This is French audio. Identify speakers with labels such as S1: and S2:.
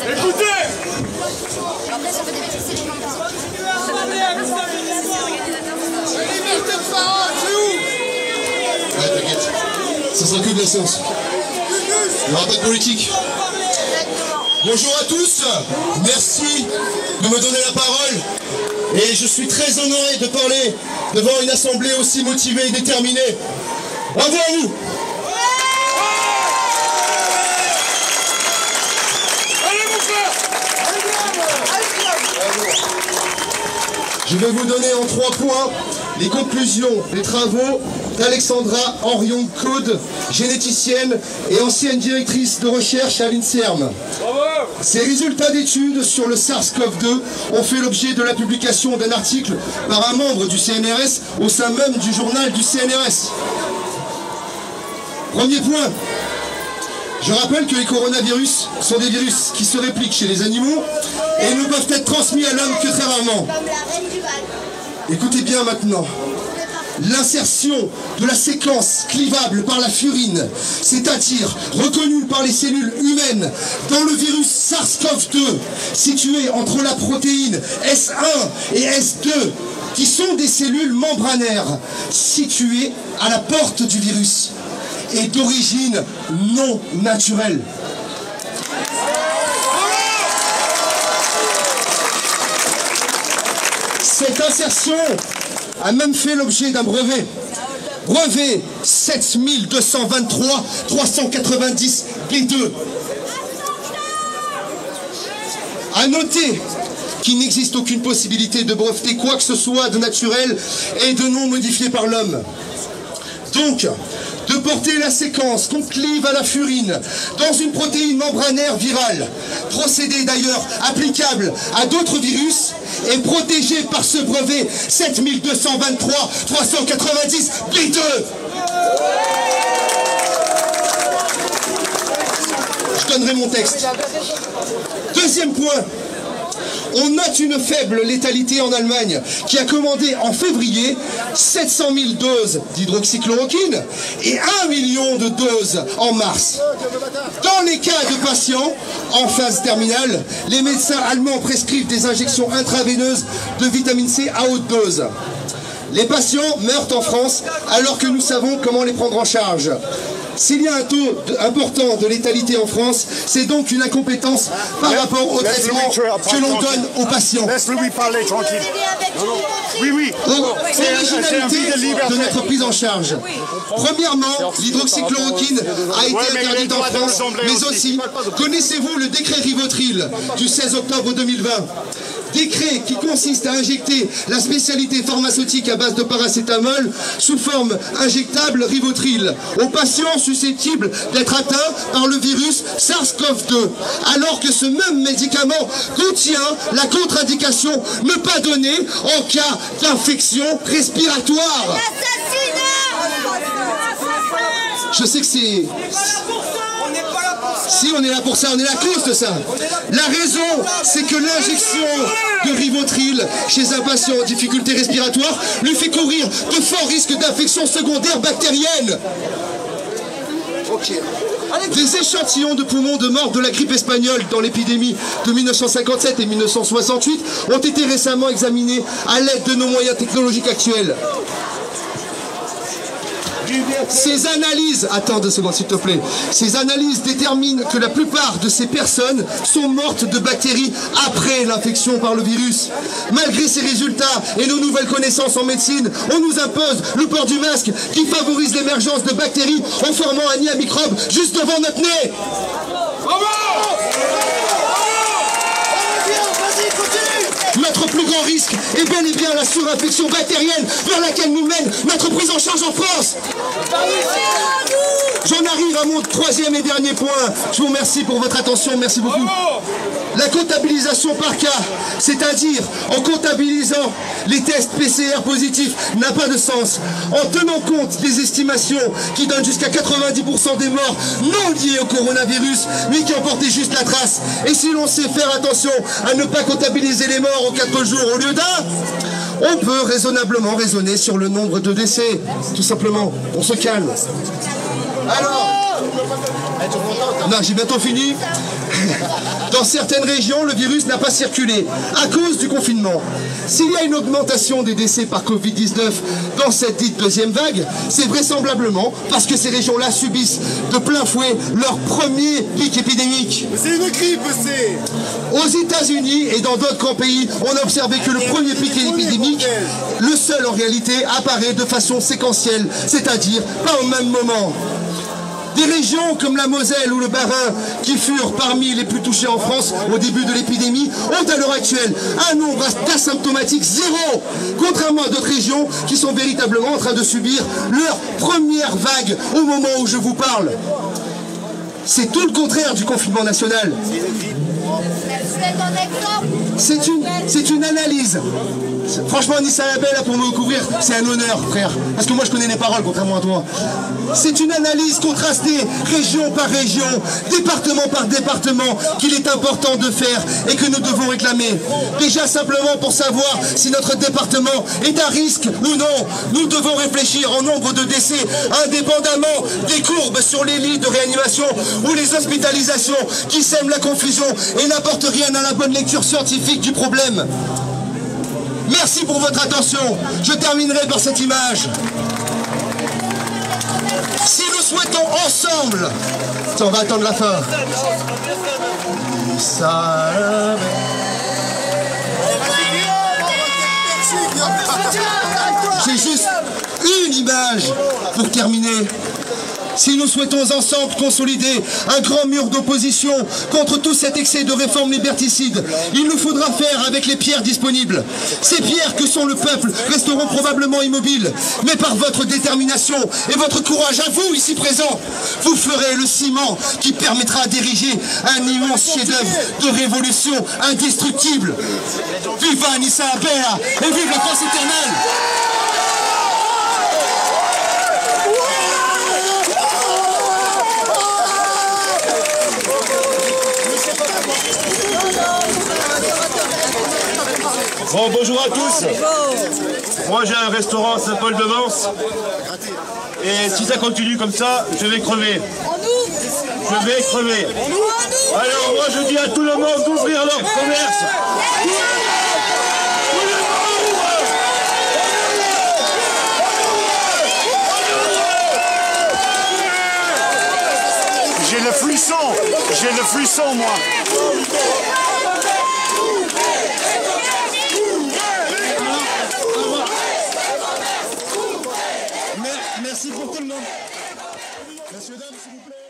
S1: Allez,
S2: écoutez.
S3: Ouais, t'inquiète. Ça sera que de la séance. Il n'y aura pas de politique. Bonjour à tous. Merci de me donner la parole. Et je suis très honoré de parler devant une assemblée aussi motivée et déterminée. Bravo à vous. Je vais vous donner en 3 points les conclusions des travaux d'Alexandra Henrion-Claude, généticienne et ancienne directrice de recherche à l'INSERM. Ces résultats d'études sur le SARS-CoV-2 ont fait l'objet de la publication d'un article par un membre du CNRS au sein même du journal du CNRS. Premier point. Je rappelle que les coronavirus sont des virus qui se répliquent chez les animaux et ne peuvent être transmis à l'homme que très rarement. Écoutez bien maintenant. L'insertion de la séquence clivable par la furine, c'est-à-dire reconnue par les cellules humaines dans le virus SARS-CoV-2, situé entre la protéine S1 et S2, qui sont des cellules membranaires situées à la porte du virus, est d'origine non naturelle. Cette insertion a même fait l'objet d'un brevet. Brevet 7223-390 B2. À noter qu'il n'existe aucune possibilité de breveter quoi que ce soit de naturel et de non modifié par l'homme. Donc, de porter la séquence qu'on clive à la furine dans une protéine membranaire virale, procédé d'ailleurs applicable à d'autres virus, et protégé par ce brevet 7223-390 B2. Je donnerai mon texte. Deuxième point. On note une faible létalité en Allemagne qui a commandé en février 700 000 doses d'hydroxychloroquine et 1 million de doses en mars. Dans les cas de patients en phase terminale, les médecins allemands prescrivent des injections intraveineuses de vitamine C à haute dose. Les patients meurent en France alors que nous savons comment les prendre en charge. S'il y a un taux important de létalité en France, c'est donc une incompétence par rapport au traitement que l'on donne aux patients.
S2: Laisse-lui parler tranquille. Oui, oui.
S3: L'originalité de notre prise en charge. Premièrement, l'hydroxychloroquine a été interdite en France, mais aussi, connaissez-vous le décret Rivotril du 16 octobre 2020 ? Décret qui consiste à injecter la spécialité pharmaceutique à base de paracétamol sous forme injectable Rivotril aux patients susceptibles d'être atteints par le virus SARS-CoV-2, alors que ce même médicament contient la contre-indication ne pas donner en cas d'infection respiratoire. Je sais que c'est... Si, on est là pour ça, on est la cause de ça. La raison, c'est que l'injection de Rivotril chez un patient en difficulté respiratoire lui fait courir de forts risques d'infection secondaire bactérienne. Des échantillons de poumons de morts de la grippe espagnole dans l'épidémie de 1957 et 1968 ont été récemment examinés à l'aide de nos moyens technologiques actuels. Ces analyses, attends 2 secondes s'il te plaît, ces analyses déterminent que la plupart de ces personnes sont mortes de bactéries après l'infection par le virus. Malgré ces résultats et nos nouvelles connaissances en médecine, on nous impose le port du masque qui favorise l'émergence de bactéries en formant un nid à microbes juste devant notre nez. Notre plus grand risque est bel et bien la surinfection bactérienne vers laquelle nous mène notre prise en charge en France. J'en arrive à mon troisième et dernier point. Je vous remercie pour votre attention, merci beaucoup. La comptabilisation par cas, c'est-à-dire en comptabilisant les tests PCR positifs, n'a pas de sens. En tenant compte des estimations qui donnent jusqu'à 90% des morts non liés au coronavirus, mais qui en portaient juste la trace. Et si l'on sait faire attention à ne pas comptabiliser les morts en 4 jours au lieu d'un, on peut raisonnablement raisonner sur le nombre de décès. Tout simplement, on se calme. Alors, non, j'ai bientôt fini. Dans certaines régions, le virus n'a pas circulé à cause du confinement. S'il y a une augmentation des décès par Covid-19 dans cette dite deuxième vague, c'est vraisemblablement parce que ces régions-là subissent de plein fouet leur premier pic épidémique.
S2: C'est une grippe, c'est...
S3: Aux États-Unis et dans d'autres grands pays, on a observé que le premier pic épidémique, le seul en réalité, apparaît de façon séquentielle, c'est-à-dire pas au même moment. Des régions comme la Moselle ou le Bas-Rhin, qui furent parmi les plus touchées en France au début de l'épidémie, ont à l'heure actuelle un nombre d'asymptomatiques zéro, contrairement à d'autres régions qui sont véritablement en train de subir leur première vague au moment où je vous parle. C'est tout le contraire du confinement national. C'est une analyse. Franchement, Nissa Labelle, pour me couvrir, c'est un honneur, frère. Parce que moi, je connais les paroles, contrairement à toi. C'est une analyse contrastée, région par région, département par département, qu'il est important de faire et que nous devons réclamer. Déjà, simplement pour savoir si notre département est à risque ou non, nous devons réfléchir au nombre de décès, indépendamment des courbes sur les lits de réanimation ou les hospitalisations qui sèment la confusion et n'apportent rien à la bonne lecture scientifique du problème. Merci pour votre attention. Je terminerai par cette image. Si nous souhaitons ensemble... Attends, on va attendre la fin. J'ai juste une image pour terminer. Si nous souhaitons ensemble consolider un grand mur d'opposition contre tout cet excès de réformes liberticides, il nous faudra faire avec les pierres disponibles. Ces pierres que sont le peuple resteront probablement immobiles, mais par votre détermination et votre courage à vous ici présents, vous ferez le ciment qui permettra d'ériger un immense chef-d'œuvre de révolution indestructible. Viva Nissa Abea et vive la France éternelle!
S1: Bon, bonjour à tous. Moi j'ai un restaurant à Saint-Paul-de-Vence. Et si ça continue comme ça, je vais crever. Je vais crever. Alors moi je dis à tout le monde d'ouvrir leur commerce.
S2: J'ai le frisson moi.
S3: Merci pour tout le monde. Messieurs, dames, s'il vous plaît.